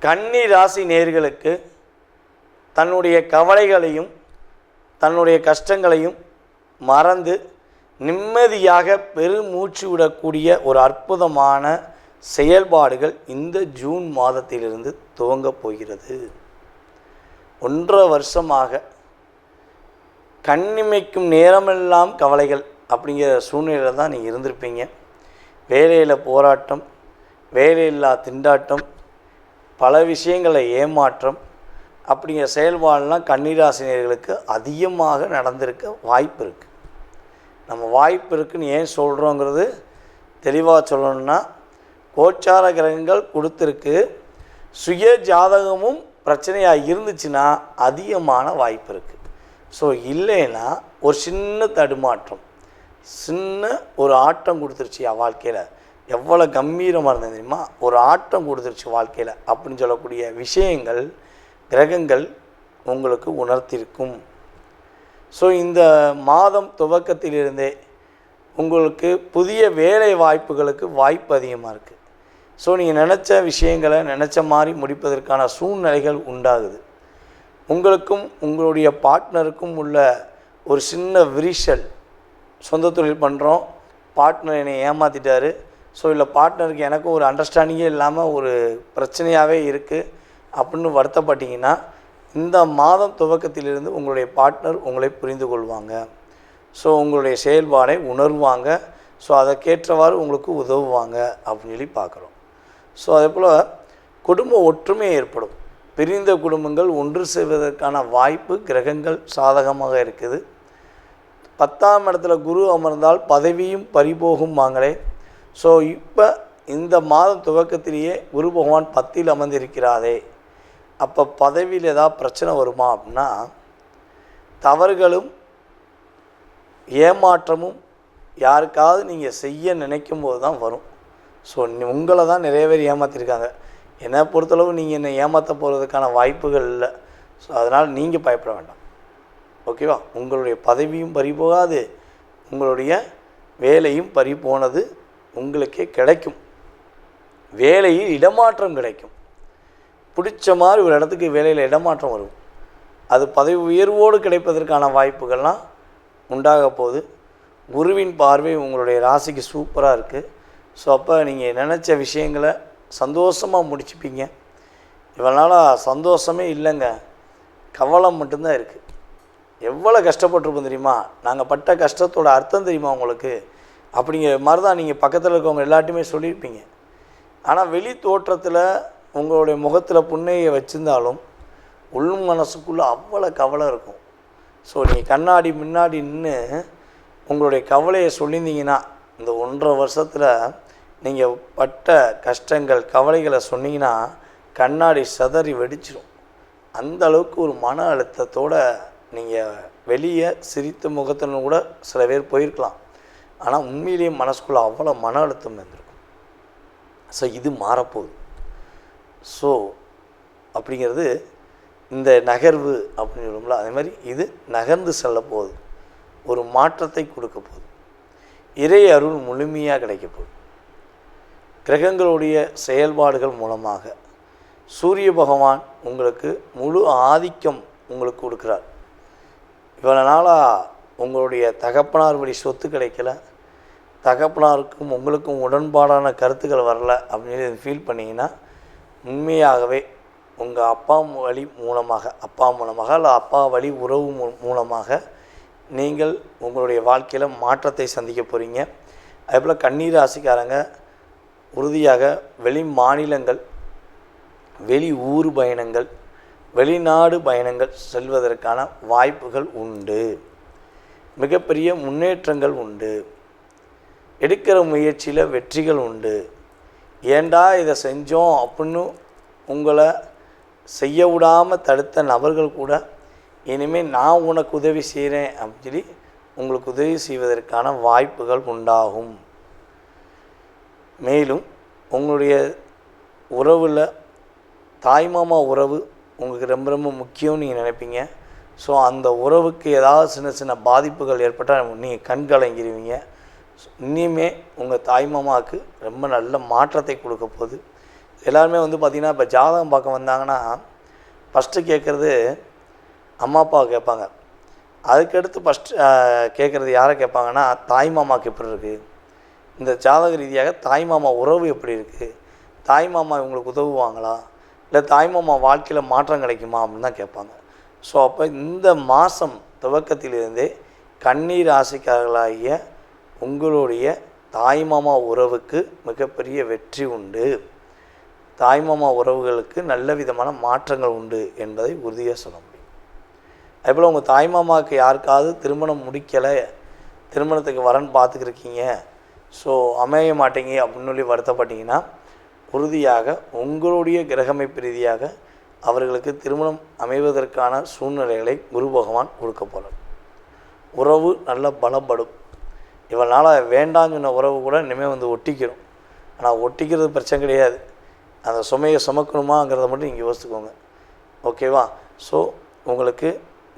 கன்னி ராசி நேயர்களுக்கு தன்னுடைய கவலைகளையும் தன்னுடைய கஷ்டங்களையும் மறந்து நிம்மதியாக பெருமூச்சு விடக்கூடிய ஒரு அற்புதமான செயல்பாடுகள் இந்த ஜூன் மாதத்திலிருந்து துவங்கப் போகிறது. 1.5 வருஷமாக கண்ணிமைக்கும் நேரமெல்லாம் கவலைகள் அப்படிங்கிற சூழ்நிலையில் தான் நீங்கள் இருந்திருப்பீங்க. வேலையில் போராட்டம், வேலையில்லா திண்டாட்டம், பல விஷயங்களை ஏமாற்றம் அப்படிங்கிற செயல்பாடுலாம் கன்னிராசினியர்களுக்கு அதிகமாக நடந்திருக்க வாய்ப்பு இருக்குது. நம்ம வாய்ப்பு இருக்குதுன்னு ஏன் சொல்கிறோங்கிறது தெளிவாக சொல்லணும்னா, கோச்சார கிரகங்கள் கொடுத்துருக்கு. சுய ஜாதகமும் பிரச்சனையாக இருந்துச்சுன்னா அதிகமான வாய்ப்பு இருக்குது. ஸோ இல்லைன்னா ஒரு சின்ன தடுமாற்றம், சின்ன ஒரு ஆட்டம் கொடுத்துருச்சு வாழ்க்கையில். எவ்வளோ கம்பீரமாக இருந்தது தெரியுமா? ஒரு ஆட்டம் கொடுத்துருச்சு வாழ்க்கையில் அப்படின்னு சொல்லக்கூடிய விஷயங்கள் கிரகங்கள் உங்களுக்கு உணர்த்திருக்கும். ஸோ இந்த மாதம் துவக்கத்திலிருந்தே உங்களுக்கு புதிய வேலை வாய்ப்புகளுக்கு வாய்ப்பு அதிகமாக இருக்குது. ஸோ நீங்கள் நினச்ச விஷயங்களை நினச்ச மாதிரி முடிப்பதற்கான சூழ்நிலைகள் உண்டாகுது. உங்களுக்கும் உங்களுடைய பார்ட்னருக்கும் உள்ள ஒரு சின்ன விரிசல், சொந்த தொழில் பண்ணுறோம், பார்ட்னர் என்னை ஏமாற்றிட்டாரு, ஸோ இல்லை பார்ட்னருக்கு எனக்கும் ஒரு அண்டர்ஸ்டாண்டிங்கே இல்லாமல் ஒரு பிரச்சனையாகவே இருக்குது அப்படின்னு வருத்தப்பட்டீங்கன்னா, இந்த மாதம் துவக்கத்திலிருந்து உங்களுடைய பார்ட்னர் உங்களை புரிந்து கொள்வாங்க. ஸோ உங்களுடைய செயல்பாடை உணர்வாங்க. ஸோ அதற்கேற்றவாறு உங்களுக்கு உதவுவாங்க அப்படின்னு சொல்லி பார்க்குறோம். ஸோ அதே போல் குடும்ப ஒற்றுமை ஏற்படும். பிரிந்த குடும்பங்கள் ஒன்று சேர்வதற்கான வாய்ப்பு கிரகங்கள் சாதகமாக இருக்குது. 10ஆம் இடத்துல குரு அமர்ந்தால் பதவியும் பறிபோகும் வாங்களே. ஸோ இப்போ இந்த மாதம் துவக்கத்திலேயே குரு பகவான் 10இல் அமர்ந்திருக்கிறாரே, அப்போ பதவியில் ஏதாவது பிரச்சனை வருமா அப்படின்னா, தவறுகளும் ஏமாற்றமும் யாருக்காவது நீங்கள் செய்ய நினைக்கும் போது தான் வரும். ஸோ உங்களை தான் நிறைய பேர் ஏமாற்றிருக்காங்க. என்னை பொறுத்தளவு நீங்கள் என்னை ஏமாற்ற போகிறதுக்கான வாய்ப்புகள் இல்லை. ஸோ அதனால் நீங்கள் பயப்பட வேண்டாம். ஓகேவா? உங்களுடைய பதவியும் பறி போகாது, உங்களுடைய வேலையும் பறி போனது உங்களுக்கே கிடைக்கும். வேலையில் இடமாற்றம் கிடைக்கும். பிடிச்ச மாதிரி ஒரு இடத்துக்கு வேலையில் இடமாற்றம் வரும். அது பதவி உயர்வோடு கிடைப்பதற்கான வாய்ப்புகள்லாம் உண்டாக போகுது. குருவின் பார்வை உங்களுடைய ராசிக்கு சூப்பராக இருக்குது. ஸோ அப்போ நீங்கள் நினச்ச விஷயங்களை சந்தோஷமாக முடிச்சுப்பீங்க. இவனால் சந்தோஷமே இல்லைங்க, கவலை மட்டும்தான் இருக்குது. எவ்வளோ கஷ்டப்பட்டுருப்போம் தெரியுமா? நாங்கள் பட்ட கஷ்டத்தோட அர்த்தம் தெரியுமா உங்களுக்கு? அப்படிங்கிற மாதிரி தான் நீங்கள் பக்கத்தில் இருக்கவங்க எல்லாத்தையுமே சொல்லியிருப்பீங்க. ஆனால் வெளி தோற்றத்தில் உங்களுடைய முகத்தில் புன்னையை வச்சுருந்தாலும் உள் மனசுக்குள்ளே அவ்வளோ கவலை இருக்கும். ஸோ நீங்கள் கண்ணாடி முன்னாடி நின்று உங்களுடைய கவலையை சொல்லியிருந்தீங்கன்னா, இந்த 1.5 வருஷத்தில் நீங்கள் பட்ட கஷ்டங்கள் கவலைகளை சொன்னீங்கன்னா கண்ணாடி சதறி வெடிச்சிடும். அந்த அளவுக்கு ஒரு மன அழுத்தத்தோடு நீங்கள் வெளியே சிரித்த முகத்துன்னு கூட சில பேர் போயிருக்கலாம். ஆனால் உண்மையிலேயே மனசுக்குள்ளே அவ்வளோ மன அழுத்தம் இருந்திருக்கும். ஸோ இது மாறப்போகுது. ஸோ அப்படிங்கிறது இந்த நகர்வு அப்படின்னு சொல்லுவோம்ல, அதே மாதிரி இது நகர்ந்து செல்ல போகுது. ஒரு மாற்றத்தை கொடுக்க போகுது. இறை அருள் முழுமையாக கிடைக்க போகுது. கிரகங்களுடைய செயல்பாடுகள் மூலமாக சூரிய பகவான் உங்களுக்கு முழு ஆதிக்கம் உங்களுக்கு கொடுக்குறார். இவ்வளோ நாளாக உங்களுடைய தகப்பனார் வழி சொத்து கிடைக்கல, தகப்பனாருக்கும் உங்களுக்கும் உடன்பாடான கருத்துக்கள் வரல அப்படின்னு ஃபீல் பண்ணிங்கன்னா, உண்மையாகவே உங்கள் அப்பா வழி மூலமாக, அப்பா மூலமாக இல்லை அப்பா வழி உறவு மூலமாக நீங்கள் உங்களுடைய வாழ்க்கையில் மாற்றத்தை சந்திக்க போகிறீங்க. அதேபோல் கன்னி ராசிக்காரங்க உறுதியாக வெளி மாநிலங்கள், வெளி ஊர் பயணங்கள், வெளிநாடு பயணங்கள் செல்வதற்கான வாய்ப்புகள் உண்டு. மிகப்பெரிய முன்னேற்றங்கள் உண்டு. எடுக்கிற முயற்சியில் வெற்றிகள் உண்டு. ஏண்டா இதை செஞ்சோம் அப்படின்னு உங்களை செய்ய விடாமல் தடுத்த நபர்கள் கூட இனிமேல் நான் உனக்கு உதவி செய்கிறேன் அப்படின்னு சொல்லி உங்களுக்கு உதவி செய்வதற்கான வாய்ப்புகள் உண்டாகும். மேலும் உங்களுடைய உறவில் தாய்மாமா உறவு உங்களுக்கு ரொம்ப ரொம்ப முக்கியம்னு நீங்கள் நினைப்பீங்க. ஸோ அந்த உறவுக்கு ஏதாவது சின்ன சின்ன பாதிப்புகள் ஏற்பட்டால் நீங்கள் கண்கலங்கிடுவீங்க. இனிமே உங்கள் தாய்மாமாவுக்கு ரொம்ப நல்ல மாற்றத்தை கொடுக்க போகுது. எல்லாருமே வந்து பார்த்திங்கன்னா இப்போ ஜாதகம் பார்க்க வந்தாங்கன்னா ஃபஸ்ட்டு கேட்குறது அம்மா அப்பாவை கேட்பாங்க. அதுக்கடுத்து ஃபஸ்ட்டு கேட்குறது யாரை கேட்பாங்கன்னா தாய் மாமாவுக்கு எப்படி இருக்குது, இந்த ஜாதக ரீதியாக தாய் மாமா உறவு எப்படி இருக்குது, தாய் மாமா இவங்களுக்கு உதவுவாங்களா, இல்லை தாய் மாமா வாழ்க்கையில் மாற்றம் கிடைக்குமா அப்படின்னு தான் கேட்பாங்க. ஸோ அப்போ இந்த மாதம் துவக்கத்திலிருந்தே கன்னி ராசிக்காரர்களாகிய உங்களுடைய தாய்மாமா உறவுக்கு மிகப்பெரிய வெற்றி உண்டு, தாய்மாமா உறவுகளுக்கு நல்ல விதமான மாற்றங்கள் உண்டு என்பதை உறுதியாக சொல்ல முடியும். அதேபோல் உங்கள் தாய்மாமாவுக்கு யாருக்காவது திருமணம் முடிக்கலை, திருமணத்துக்கு வரன் பார்த்துக்கிருக்கீங்க, ஸோ அமைய மாட்டேங்க அப்படின்னு சொல்லி வருத்தப்பட்டீங்கன்னா உறுதியாக உங்களுடைய கிரகமைப்பு ரீதியாக அவர்களுக்கு திருமணம் அமைவதற்கான சூழ்நிலைகளை குரு பகவான் கொடுக்க போகிறார். உறவு நல்ல பலப்படும். இவனால் வேண்டான்னு சொன்ன உறவு கூட இனிமேல் வந்து ஒட்டிக்கிறோம். ஆனால் ஒட்டிக்கிறது பிரச்சனை கிடையாது, அந்த சுமையை சுமக்கணுமாங்கிறத மட்டும் நீங்கள் யோசிச்சுக்கோங்க. ஓகேவா? ஸோ உங்களுக்கு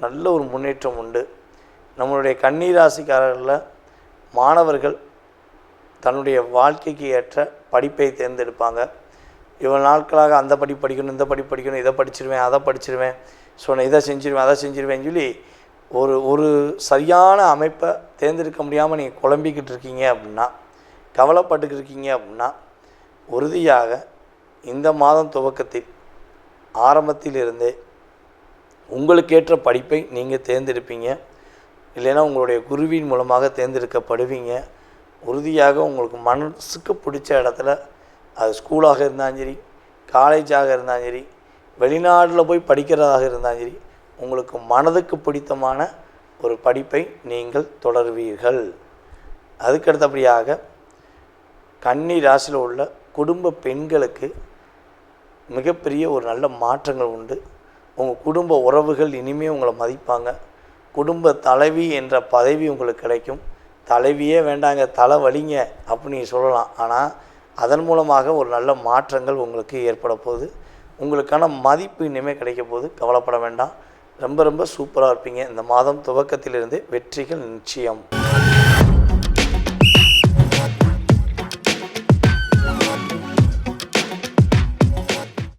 நல்ல ஒரு முன்னேற்றம் உண்டு. நம்மளுடைய கன்னி ராசிக்காரர்களில் மாணவர்கள் தன்னுடைய வாழ்க்கைக்கு ஏற்ற படிப்பை தேர்ந்தெடுப்பாங்க. இவ்வளோ நாட்களாக அந்த படிக்கணும், இந்த படிக்கணும், இதை படிச்சிருவேன், அதை படிச்சிருவேன், ஸோ நான் இதை செஞ்சிருவேன், அதை செஞ்சிருவேன்னு சொல்லி ஒரு சரியான அமைப்பை தேர்ந்தெடுக்க முடியாமல் நீங்கள் குழம்பிக்கிட்டு இருக்கீங்க அப்படின்னா, கவலைப்பட்டுக்கிட்டு இருக்கீங்க அப்படின்னா உறுதியாக இந்த மாதம் துவக்கத்தில் ஆரம்பத்திலிருந்தே உங்களுக்கேற்ற படிப்பை நீங்கள் தேர்ந்தெடுப்பீங்க. இல்லைன்னா உங்களுடைய குருவின் மூலமாக தேர்ந்தெடுக்கப்படுவீங்க. உறுதியாக உங்களுக்கு மனசுக்கு பிடிச்ச இடத்துல, அது ஸ்கூலாக இருந்தாலும் சரி, காலேஜாக இருந்தாலும் சரி, வெளிநாட்டில் போய் படிக்கிறதாக இருந்தாலும் சரி, உங்களுக்கு மனதுக்கு பிடித்தமான ஒரு படிப்பை நீங்கள் தொடர்வீர்கள். அதுக்கடுத்தபடியாக கன்னி ராசியில் உள்ள குடும்ப பெண்களுக்கு மிகப்பெரிய ஒரு நல்ல மாற்றங்கள் உண்டு. உங்கள் குடும்ப உறவுகள் இனிமேல் உங்களை மதிப்பாங்க. குடும்ப தலைவி என்ற பதவி உங்களுக்கு கிடைக்கும். தலைவியே வேண்டாங்க, தலை வலிங்க அப்படின்னு நீங்கள் சொல்லலாம். ஆனால் அதன் மூலமாக ஒரு நல்ல மாற்றங்கள் உங்களுக்கு ஏற்பட போகுது. உங்களுக்கான மதிப்பு இனிமேல் கிடைக்க போகுது. கவலைப்பட வேண்டாம். ரொம்ப ரொம்ப சூப்பராக இருப்பீங்க. இந்த மாதம் துவக்கத்திலிருந்து வெற்றிகள் நிச்சயம்.